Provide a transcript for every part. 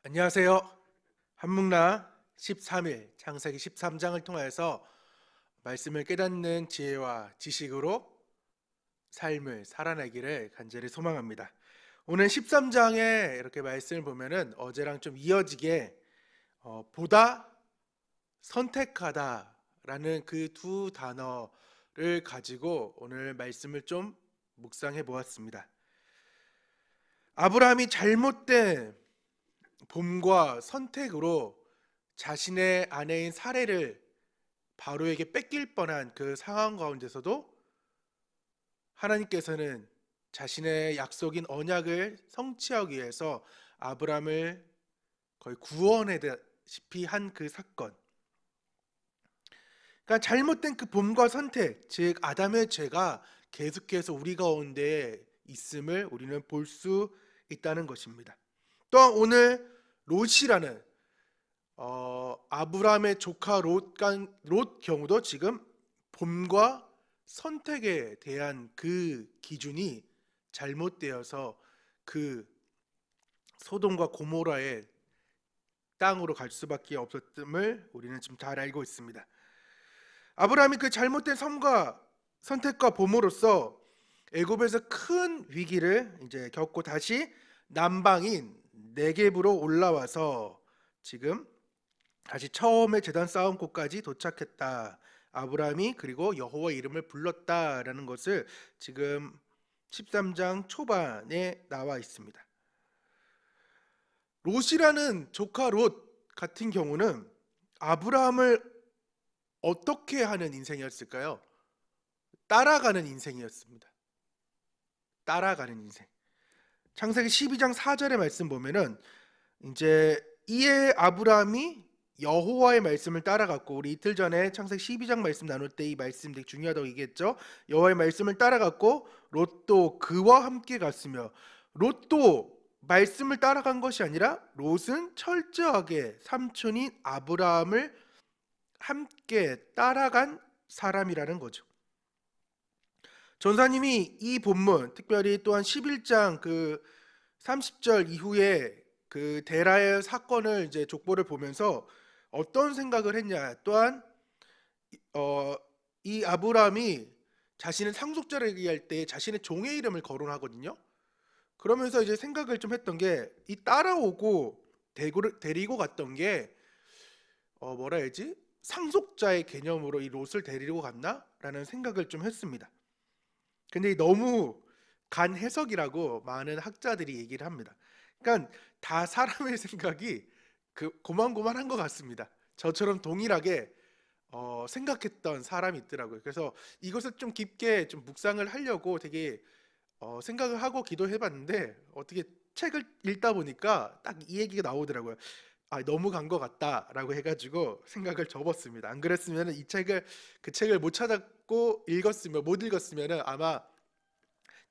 안녕하세요. 한묵나 13일 창세기 13장을 통하여서 말씀을 깨닫는 지혜와 지식으로 삶을 살아내기를 간절히 소망합니다. 오늘 13장에 이렇게 말씀을 보면은 어제랑 좀 이어지게 보다 선택하다라는 그 두 단어를 가지고 오늘 말씀을 좀 묵상해 보았습니다. 아브라함이 잘못된 봄과 선택으로 자신의 아내인 사례를 바로에게 뺏길 뻔한 그 상황 가운데서도 하나님께서는 자신의 약속인 언약을 성취하기 위해서 아브라함을 거의 구원하다시피 한 그 사건, 그러니까 잘못된 그 봄과 선택, 즉 아담의 죄가 계속해서 우리 가운데 있음을 우리는 볼 수 있다는 것입니다. 또한 오늘 롯이라는 아브라함의 조카 롯 경우도 지금 봄과 선택에 대한 그 기준이 잘못되어서 그 소돔과 고모라의 땅으로 갈 수밖에 없었음을 우리는 지금 잘 알고 있습니다. 아브라함이 그 잘못된 섬과 선택과 봄으로써 애굽에서 큰 위기를 이제 겪고 다시 남방인 네겝으로 올라와서 지금 다시 처음에 제단 쌓은 곳까지 도착했다. 아브라함이 그리고 여호와의 이름을 불렀다라는 것을 지금 13장 초반에 나와 있습니다. 롯이라는 조카 롯 같은 경우는 아브라함을 어떻게 하는 인생이었을까요? 따라가는 인생이었습니다. 따라가는 인생. 창세기 12장 4절의 말씀 보면은 이제 이에 아브라함이 여호와의 말씀을 따라갔고, 우리 이틀 전에 창세기 12장 말씀 나눌 때 이 말씀 되게 중요하다고 얘기했죠. 여호와의 말씀을 따라갔고 롯도 그와 함께 갔으며, 롯도 말씀을 따라간 것이 아니라 롯은 철저하게 삼촌인 아브라함을 함께 따라간 사람이라는 거죠. 전사님이 이 본문, 특별히 또한 11장 그 30절 이후에 그 데라의 사건을 이제 족보를 보면서 어떤 생각을 했냐, 또한 이 아브라함이 자신의 상속자를 얘기할 때 자신의 종의 이름을 거론하거든요. 그러면서 이제 생각을 좀 했던 게, 이 따라오고 데리고 갔던 게 뭐라 해야지, 상속자의 개념으로 이 롯을 데리고 갔나라는 생각을 좀 했습니다. 근데 너무 간 해석이라고 많은 학자들이 얘기를 합니다. 그러니까 다 사람의 생각이 고만고만한 것 같습니다. 저처럼 동일하게 생각했던 사람이 있더라고요. 그래서 이것을 좀 깊게 좀 묵상을 하려고 되게 생각을 하고 기도해봤는데, 어떻게 책을 읽다 보니까 딱 이 얘기가 나오더라고요. 너무 간 것 같다라고 해가지고 생각을 접었습니다. 안 그랬으면 그 책을 못 찾았고 못 읽었으면 아마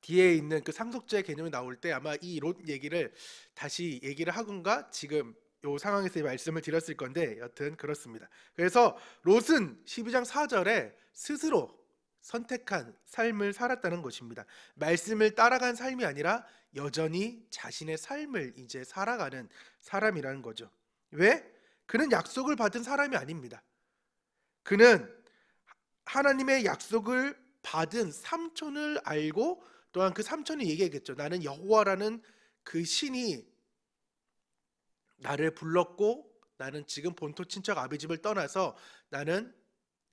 뒤에 있는 그 상속자의 개념이 나올 때 아마 이 롯 얘기를 다시 얘기를 하건가 지금 요 상황에서 말씀을 드렸을 건데, 여튼 그렇습니다. 그래서 롯은 12장 4절에 스스로 선택한 삶을 살았다는 것입니다. 말씀을 따라간 삶이 아니라 여전히 자신의 삶을 이제 살아가는 사람이라는 거죠. 왜? 그는 약속을 받은 사람이 아닙니다. 그는 하나님의 약속을 받은 삼촌을 알고, 또한 그 삼촌이 얘기했겠죠. 나는 여호와라는 그 신이 나를 불렀고, 나는 지금 본토 친척 아비 집을 떠나서 나는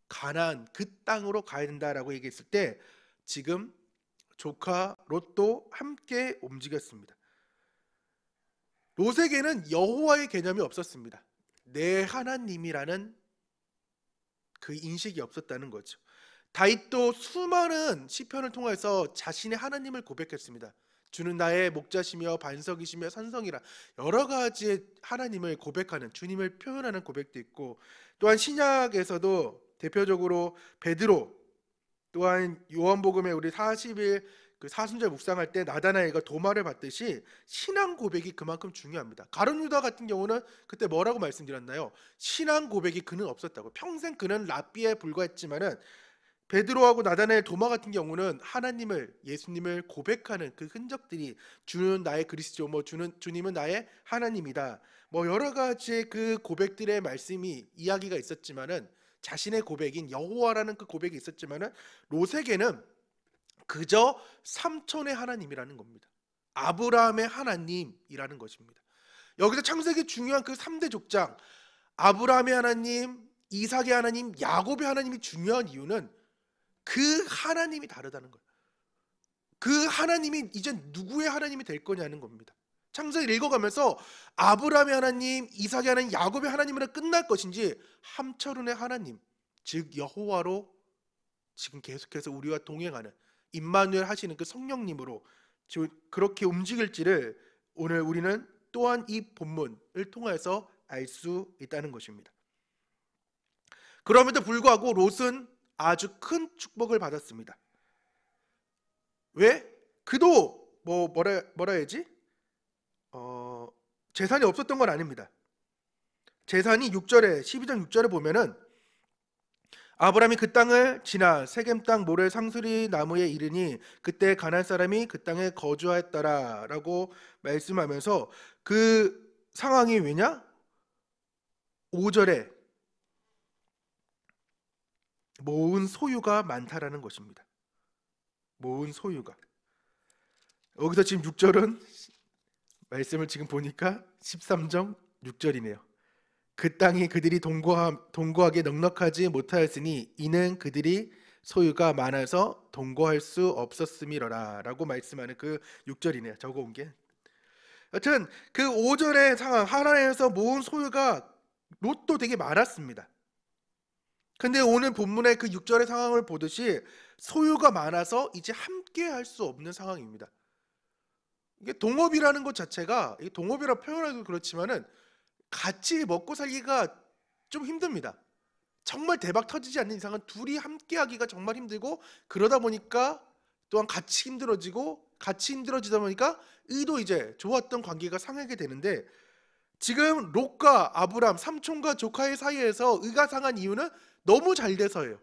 가나안 그 땅으로 가야 된다라고 얘기했을 때, 지금 조카 롯도 함께 움직였습니다. 롯에게는 여호와의 개념이 없었습니다. 내 하나님이라는 그 인식이 없었다는 거죠. 다윗도 수많은 시편을 통해서 자신의 하나님을 고백했습니다. 주는 나의 목자시며 반석이시며 산성이라, 여러 가지의 하나님을 고백하는, 주님을 표현하는 고백도 있고, 또한 신약에서도 대표적으로 베드로, 또한 요한복음에 우리 40일 그 사순절 묵상할 때 나다나엘과 도마를 받듯이 신앙 고백이 그만큼 중요합니다. 가룟 유다 같은 경우는 그때 뭐라고 말씀드렸나요? 신앙 고백이 그는 없었다고. 평생 그는 랍비에 불과했지만은 베드로하고 나다나엘, 도마 같은 경우는 하나님을, 예수님을 고백하는 그 흔적들이, 주는 나의 그리스도, 주님은 나의 하나님이다, 여러 가지의 그 고백들의 말씀이, 이야기가 있었지만은, 자신의 고백인 여호와라는 그 고백이 있었지만은, 롯에게는 그저 삼촌의 하나님이라는 겁니다. 아브라함의 하나님이라는 것입니다. 여기서 창세기 중요한 그 3대 족장, 아브라함의 하나님, 이삭의 하나님, 야곱의 하나님이 중요한 이유는 그 하나님이 다르다는 거예요. 그 하나님이 이제 누구의 하나님이 될 거냐는 겁니다. 창세기를 읽어가면서 아브라함의 하나님, 이삭의 하나님, 야곱의 하나님으로 끝날 것인지 함철운의 하나님, 즉 여호와로 지금 계속해서 우리와 동행하는 임마누엘 하시는 그 성령님으로 그렇게 움직일지를 오늘 우리는 또한 이 본문을 통해서 알 수 있다는 것입니다. 그럼에도 불구하고 롯은 아주 큰 축복을 받았습니다. 왜? 그도 뭐라 해야지? 재산이 없었던 건 아닙니다. 재산이 12장 6절에 보면은, 아브라함이 그 땅을 지나 세겜 땅 모래 상수리 나무에 이르니 그때 가나안 사람이 그 땅에 거주하였더라라고 말씀하면서, 그 상황이 왜냐? 5절에 모은 소유가 많다라는 것입니다. 모은 소유가. 여기서 지금 6절은 말씀을 지금 보니까 13장 6절이네요. 그 땅이 그들이 동거하게 넉넉하지 못하였으니 이는 그들이 소유가 많아서 동거할 수 없었음이로라 라고 말씀하는 그 6절이네요. 적어온 게. 여튼 그 5절의 상황, 하나님에서 모은 소유가 롯도 되게 많았습니다. 근데 오늘 본문의 그 6절의 상황을 보듯이 소유가 많아서 이제 함께 할 수 없는 상황입니다. 이게 동업이라는 것 자체가, 동업이라 표현하기도 그렇지만은 같이 먹고 살기가 좀 힘듭니다. 정말 대박 터지지 않는 이상은 둘이 함께 하기가 정말 힘들고, 그러다 보니까 또한 같이 힘들어지다 보니까 의도 이제 좋았던 관계가 상하게 되는데, 지금 롯과 아브람, 삼촌과 조카의 사이에서 의가 상한 이유는 너무 잘 돼서예요.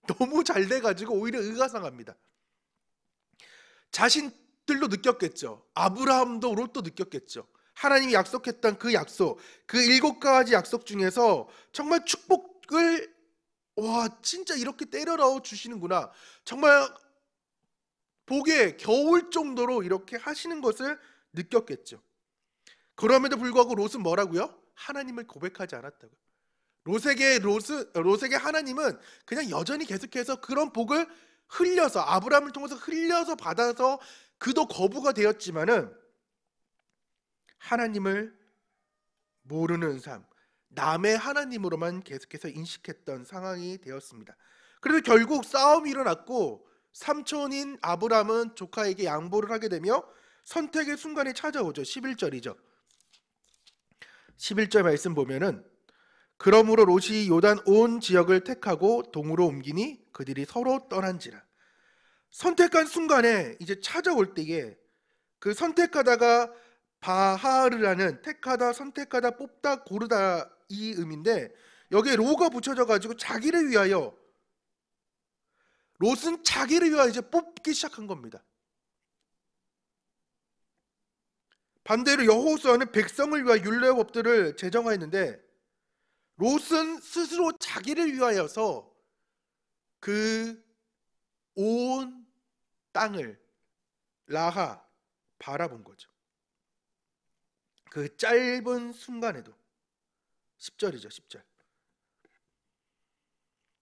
너무 잘 돼가지고 오히려 의가 상합니다. 자신들도 느꼈겠죠. 아브라함도 롯도 느꼈겠죠. 하나님이 약속했던 그 약속, 그 7가지 약속 중에서 정말 축복을, 진짜 이렇게 때려 넣어 주시는구나, 정말 복에 겨울 정도로 이렇게 하시는 것을 느꼈겠죠. 그럼에도 불구하고 롯은 뭐라고요? 하나님을 고백하지 않았다고요. 롯에게 하나님은 그냥 여전히 계속해서 그런 복을 흘려서, 아브라함을 통해서 흘려서 받아서 그도 거부가 되었지만은, 하나님을 모르는 삶, 남의 하나님으로만 계속해서 인식했던 상황이 되었습니다. 그래서 결국 싸움이 일어났고, 삼촌인 아브라함은 조카에게 양보를 하게 되며 선택의 순간이 찾아오죠. 11절이죠. 11절 말씀 보면은, 그러므로 롯이 요단 온 지역을 택하고 동으로 옮기니 그들이 서로 떠난지라. 선택한 순간에 이제 찾아올 때에, 그 선택하다가 바하르라는 택하다, 선택하다, 뽑다, 고르다 이 의미인데, 여기에 로가 붙여져 가지고 자기를 위하여, 롯은 자기를 위하여 이제 뽑기 시작한 겁니다. 반대로 여호수아는 백성을 위하여 율례와 법들을 제정하였는데, 롯은 스스로 자기를 위하여서 그 온 땅을 라하 바라본 거죠. 그 짧은 순간에도. 10절이죠. 10절.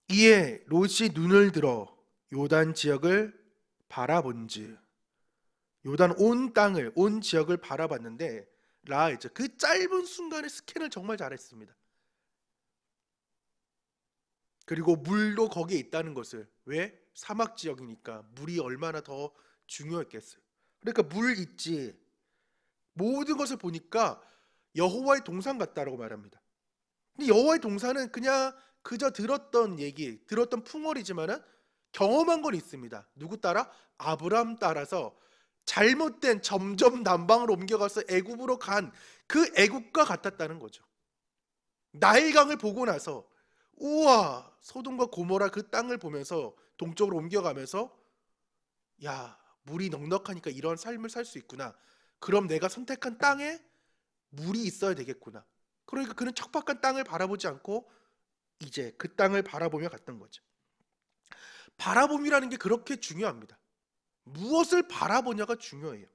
이에 롯이 눈을 들어 요단 지역을 바라본즉, 요단 온 땅을, 온 지역을 바라봤는데, 라하죠. 그 짧은 순간에 스캔을 정말 잘했습니다. 그리고 물도 거기에 있다는 것을, 왜? 사막 지역이니까 물이 얼마나 더 중요했겠어요. 그러니까 물 있지, 모든 것을 보니까 여호와의 동산 같다라고 말합니다. 근데 여호와의 동산은 그냥 그저 들었던 얘기, 들었던 풍월이지만은 경험한 건 있습니다. 누구 따라? 아브라함 따라서 잘못된, 점점 남방으로 옮겨가서 애굽으로 간 그 애굽과 같았다는 거죠. 나일강을 보고 나서 우와, 소돔과 고모라 그 땅을 보면서 동쪽으로 옮겨가면서 야, 물이 넉넉하니까 이런 삶을 살 수 있구나. 그럼 내가 선택한 땅에 물이 있어야 되겠구나. 그러니까 그는 척박한 땅을 바라보지 않고 이제 그 땅을 바라보며 갔던 거죠. 바라봄이라는 게 그렇게 중요합니다. 무엇을 바라보냐가 중요해요.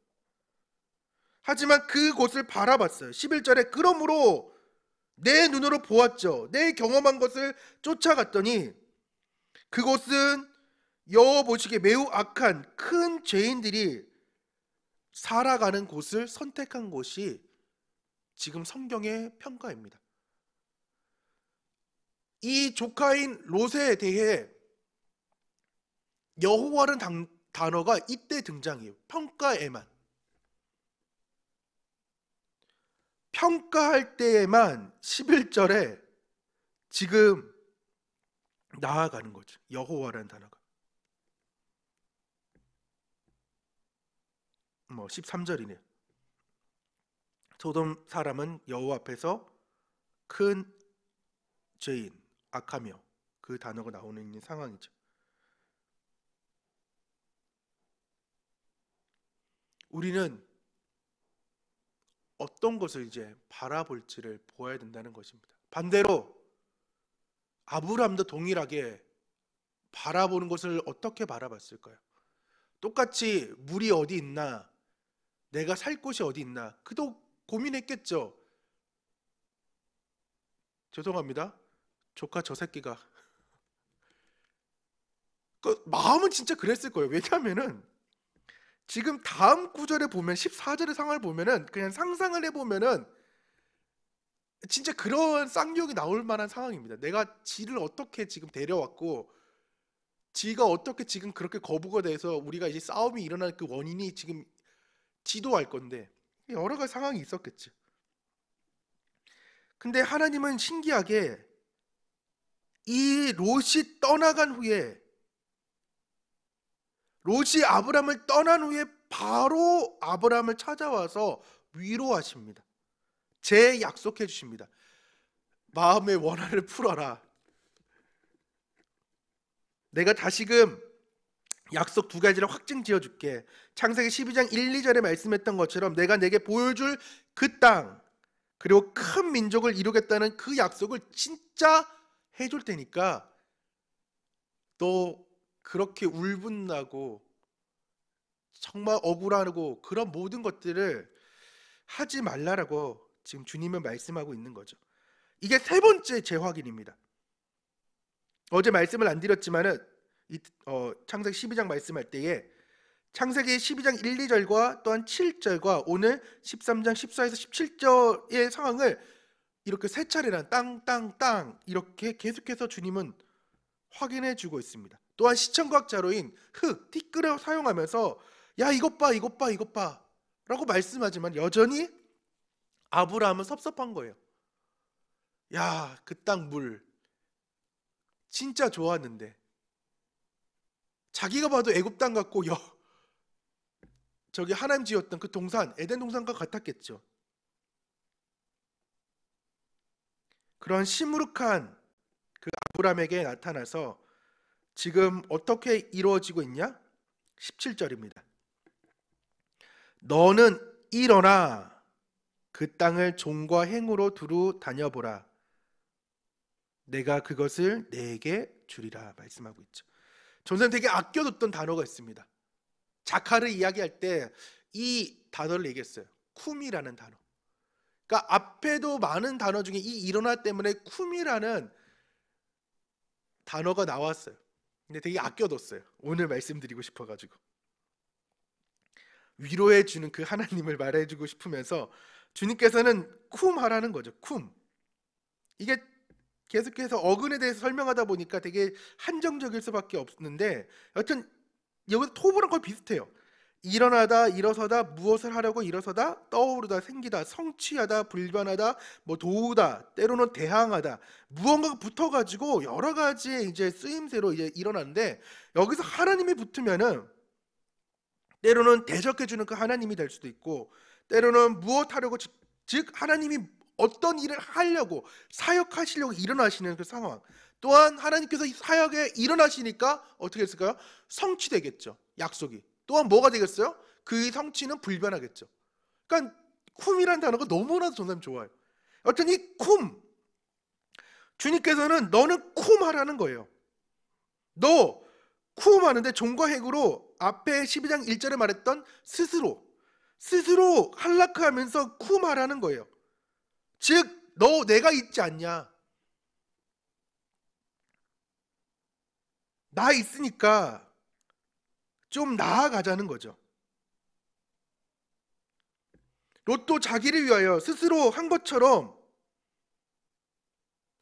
하지만 그곳을 바라봤어요. 11절에 그러므로 내 눈으로 보았죠. 내 경험한 것을 쫓아갔더니 그곳은 여호와 보시기에 매우 악한 큰 죄인들이 살아가는 곳을 선택한 곳이 지금 성경의 평가입니다. 이 조카인 롯에 대해 여호와라는 단어가 이때 등장해요. 평가에만. 평가할 때에만 11절에 지금 나아가는 거죠. 여호와라는 단어가. 13절이네요. 소돔 사람은 여호와 앞에서 큰 죄인, 악하며 그 단어가 나오는 있는 상황이죠. 우리는 어떤 것을 이제 바라볼지를 보아야 된다는 것입니다. 반대로 아브라함도 동일하게 바라보는 것을 어떻게 바라봤을까요? 똑같이 물이 어디 있나, 내가 살 곳이 어디 있나, 그도 고민했겠죠. 죄송합니다. 조카 저 새끼가 그 마음은 진짜 그랬을 거예요. 왜냐하면은 지금 다음 구절에 보면 14절의 상황을 보면은 그냥 상상을 해보면은 진짜 그런 쌍욕이 나올 만한 상황입니다. 내가 지를 어떻게 지금 데려왔고 지가 어떻게 지금 그렇게 거부가 돼서 우리가 이제 싸움이 일어날 그 원인이 지금 지도 알 건데 여러 가지 상황이 있었겠죠. 근데 하나님은 신기하게 이 롯이 떠나간 후에 롯이 아브라함을 떠난 후에 바로 아브라함을 찾아와서 위로하십니다. 재약속해 주십니다. 마음의 원한을 풀어라. 내가 다시금 약속 두 가지를 확증 지어줄게. 창세기 12장 1, 2절에 말씀했던 것처럼 내가 내게 보여줄 그 땅, 그리고 큰 민족을 이루겠다는 그 약속을 진짜 해줄 테니까 너 그렇게 울분나고 정말 억울하고 그런 모든 것들을 하지 말라라고 지금 주님은 말씀하고 있는 거죠. 이게 세 번째 재확인입니다. 어제 말씀을 안 드렸지만은 창세기 12장 말씀할 때에 창세기 12장 1, 2절과 또한 7절과 오늘 13장 14에서 17절의 상황을 이렇게 세 차례나 땅 이렇게 계속해서 주님은 확인해 주고 있습니다. 또한 시청각 자료인 흙, 티끌을 사용하면서 야 이것 봐 라고 말씀하지만 여전히 아브라함은 섭섭한 거예요. 야, 그 땅 물 진짜 좋았는데 자기가 봐도 애굽 땅 같고 저기 하나님 지었던 그 동산 에덴 동산과 같았겠죠. 그런 시무룩한 그 아브라함에게 나타나서 지금 어떻게 이루어지고 있냐? 17절입니다. 너는 일어나 그 땅을 종과 행으로 두루 다녀보라. 내가 그것을 내게 주리라 말씀하고 있죠. 전선 되게 아껴뒀던 단어가 있습니다. 자카를 이야기할 때 이 단어를 얘기했어요. 쿰이라는 단어. 그러니까 앞에도 많은 단어 중에 이 일어나 때문에 쿰이라는 단어가 나왔어요. 근데 되게 아껴뒀어요. 오늘 말씀드리고 싶어가지고 위로해 주는 그 하나님을 말해주고 싶으면서 주님께서는 쿰 하라는 거죠. 쿰. 이게 계속해서 어근에 대해서 설명하다 보니까 되게 한정적일 수밖에 없는데 여튼 여기 토부랑 거의 비슷해요. 일어나다, 일어서다, 무엇을 하려고 일어서다, 떠오르다, 생기다, 성취하다, 불변하다, 뭐 도우다, 때로는 대항하다, 무언가가 붙어가지고 여러 가지의 이제 쓰임새로 이제 일어나는데 여기서 하나님이 붙으면은 때로는 대적해주는 그 하나님이 될 수도 있고 때로는 무엇 하려고 즉 하나님이 어떤 일을 하려고 사역하시려고 일어나시는 그 상황, 또한 하나님께서 이 사역에 일어나시니까 어떻게 했을까요? 성취되겠죠. 약속이. 또한 뭐가 되겠어요? 그 성취는 불변하겠죠. 그러니까 쿰이라는 단어가 너무나도 전사님 좋아요. 어떤 이 쿰, 주님께서는 너는 쿰 하라는 거예요. 너 쿰 하는데 종과 행으로 앞에 12장 1절에 말했던 스스로 할라크하면서 쿰 하라는 거예요. 즉 너 내가 있지 않냐, 나 있으니까 좀 나아가자는 거죠. 롯도 자기를 위하여 스스로 한 것처럼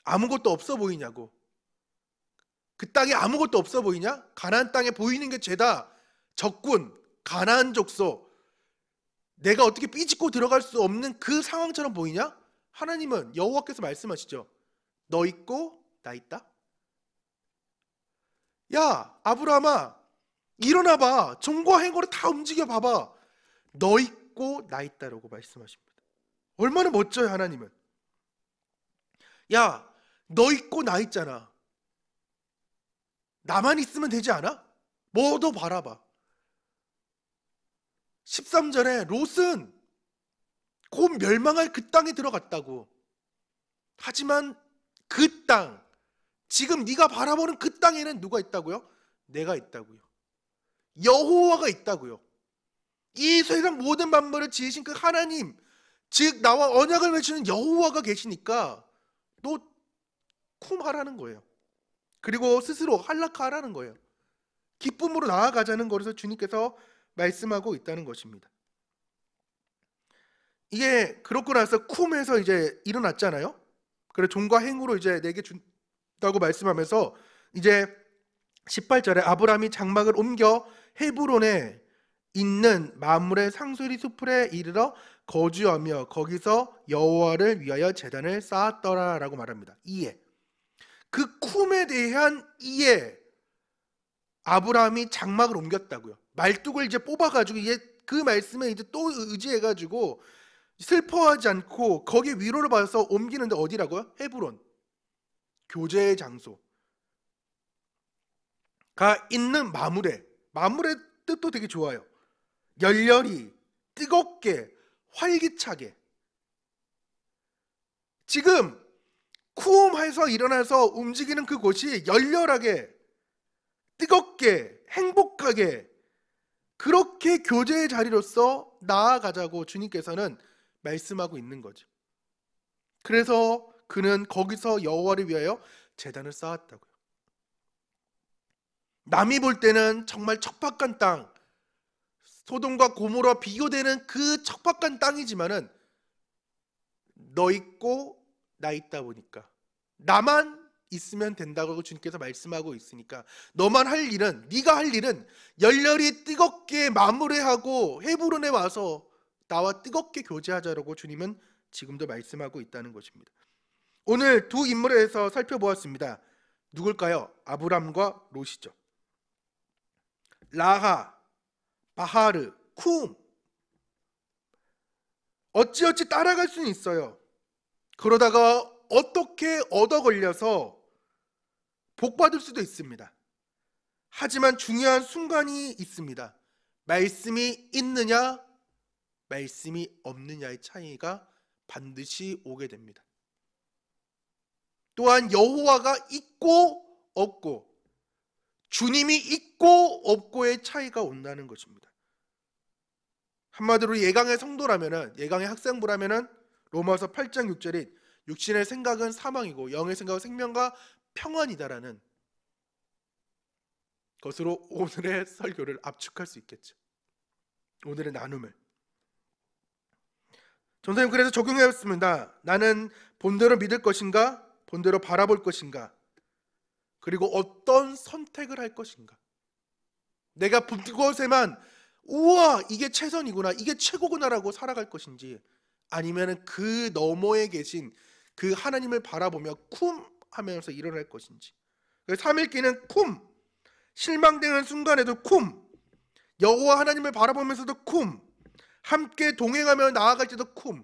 아무것도 없어 보이냐고. 그 땅에 아무것도 없어 보이냐? 가나안 땅에 보이는 게 죄다. 적군, 가나안 족속, 내가 어떻게 삐짓고 들어갈 수 없는 그 상황처럼 보이냐? 하나님은, 여호와께서 말씀하시죠. 너 있고 나 있다. 야 아브라함아, 일어나봐. 종과 행거로 다 움직여 봐봐. 너 있고 나 있다라고 말씀하십니다. 얼마나 멋져요 하나님은. 야 너 있고 나 있잖아. 나만 있으면 되지 않아? 뭐도 바라봐. 13절에 롯은 곧 멸망할 그 땅에 들어갔다고. 하지만 그 땅, 지금 네가 바라보는 그 땅에는 누가 있다고요? 내가 있다고요. 여호와가 있다고요. 이 세상 모든 만물을 지으신 그 하나님, 즉 나와 언약을 맺으는 여호와가 계시니까 너 쿰하라는 거예요. 그리고 스스로 할락하라는 거예요. 기쁨으로 나아가자는 것에서 주님께서 말씀하고 있다는 것입니다. 이게 그렇고 나서 쿰에서 이제 일어났잖아요. 그래 종과 행으로 이제 내게 준다고 말씀하면서 이제 18절에 아브라함이 장막을 옮겨 헤브론에 있는 마므레 상수리 수풀에 이르러 거주하며 거기서 여호와를 위하여 제단을 쌓았더라라고 말합니다. 이해. 그 쿰에 대한 이해. 아브라함이 장막을 옮겼다고요. 말뚝을 이제 뽑아가지고 이제 그 말씀에 이제 또 의지해가지고 슬퍼하지 않고 거기 위로를 받아서 옮기는데 어디라고요? 헤브론, 교제의 장소가 있는 마므레. 마므레 뜻도 되게 좋아요. 열렬히, 뜨겁게, 활기차게. 지금 쿰에서 일어나서 움직이는 그곳이 열렬하게, 뜨겁게, 행복하게, 그렇게 교제의 자리로서 나아가자고 주님께서는 말씀하고 있는 거죠. 그래서 그는 거기서 여호와를 위하여 제단을 쌓았다고요. 남이 볼 때는 정말 척박한 땅, 소돔과 고모라 비교되는 그 척박한 땅이지만은 너 있고 나 있다 보니까, 나만 있으면 된다고 주님께서 말씀하고 있으니까 너만 할 일은, 네가 할 일은 열렬히 뜨겁게 마무리하고 헤브론에 와서 나와 뜨겁게 교제하자라고 주님은 지금도 말씀하고 있다는 것입니다. 오늘 두 인물에 대해서 살펴보았습니다. 누굴까요? 아브람과 롯이죠. 라하, 바하르, 쿰. 어찌어찌 따라갈 수는 있어요. 그러다가 어떻게 얻어 걸려서 복받을 수도 있습니다. 하지만 중요한 순간이 있습니다. 말씀이 있느냐, 말씀이 없느냐의 차이가 반드시 오게 됩니다. 또한 여호와가 있고 없고, 주님이 있고 없고의 차이가 온다는 것입니다. 한마디로 예강의 성도라면은, 예강의 학생부라면은 로마서 8장 6절인 육신의 생각은 사망이고 영의 생각은 생명과 평안이다라는 것으로 오늘의 설교를 압축할 수 있겠죠. 오늘의 나눔을. 전사님 그래서 적용해봤습니다. 나는 본대로 믿을 것인가, 본대로 바라볼 것인가, 그리고 어떤 선택을 할 것인가. 내가 그것에만 우와 이게 최선이구나, 이게 최고구나라고 살아갈 것인지, 아니면 그 너머에 계신 그 하나님을 바라보며 쿰 하면서 일어날 것인지. 3일기는 쿰, 실망되는 순간에도 쿰, 여호와 하나님을 바라보면서도 쿰, 함께 동행하며 나아갈 때도 쿰.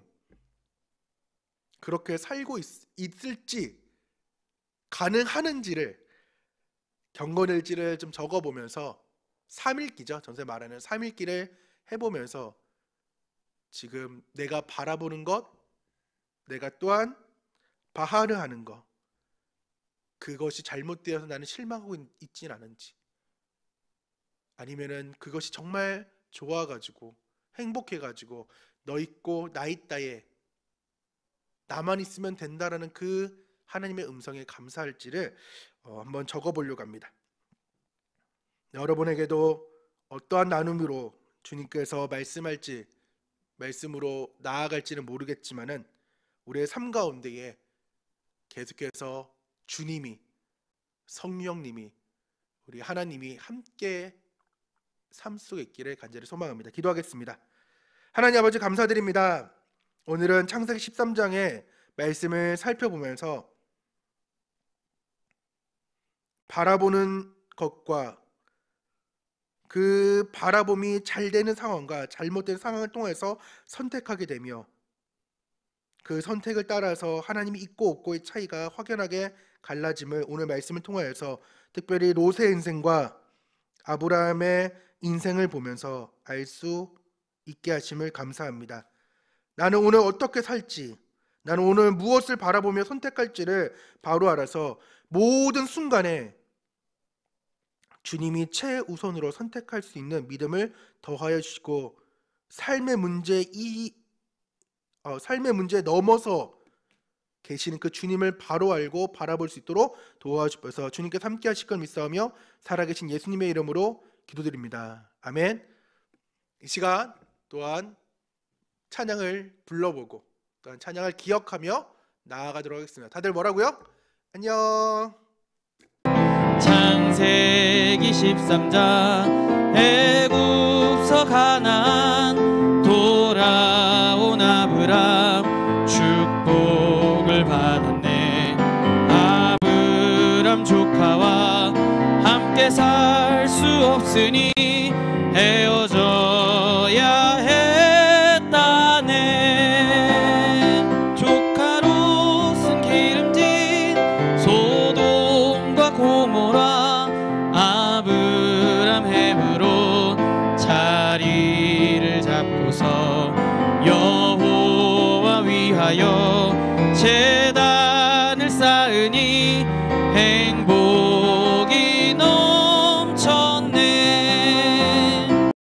그렇게 살고 있을지 가능하는지를 경건일지를 좀 적어보면서 3일기죠. 전세 말하는 3일기를 해보면서 지금 내가 바라보는 것, 내가 또한 바하르 하는 것, 그것이 잘못되어서 나는 실망하고 있진 않은지, 아니면은 그것이 정말 좋아가지고 행복해가지고 너 있고 나 있다에 나만 있으면 된다라는 그 하나님의 음성에 감사할지를 한번 적어보려고 합니다. 여러분에게도 어떠한 나눔으로 주님께서 말씀할지, 말씀으로 나아갈지는 모르겠지만은 우리의 삶 가운데에 계속해서 주님이, 성령님이, 우리 하나님이 함께 삶 속에 있기를 간절히 소망합니다. 기도하겠습니다. 하나님 아버지 감사드립니다. 오늘은 창세기 13장의 말씀을 살펴보면서 바라보는 것과 그 바라봄이 잘 되는 상황과 잘못된 상황을 통해서 선택하게 되며 그 선택을 따라서 하나님이 있고 없고의 차이가 확연하게 갈라짐을 오늘 말씀을 통하여서 특별히 롯의 인생과 아브라함의 인생을 보면서 알 수 있게 하심을 감사합니다. 나는 오늘 어떻게 살지, 나는 오늘 무엇을 바라보며 선택할지를 바로 알아서 모든 순간에 주님이 최우선으로 선택할 수 있는 믿음을 더하여 주시고 삶의 문제에 넘어서 계시는 그 주님을 바로 알고 바라볼 수 있도록 도와주셔서 주님께서 함께 하실 걸 믿사오며 살아계신 예수님의 이름으로 기도드립니다. 아멘. 이 시간 또한 찬양을 불러보고 또한 찬양을 기억하며 나아가도록 하겠습니다. 다들 뭐라고요? 안녕. 창세기 13장 애굽서 가나안 돌아온 아브람 축복을 받았네. 아브람 조카와 함께 살 수 없으니 헤어져야 했다네. 조카로 쓴 기름진 소돔과 고모라 아브람 헤브론 자리를 잡고서 여호와 위하여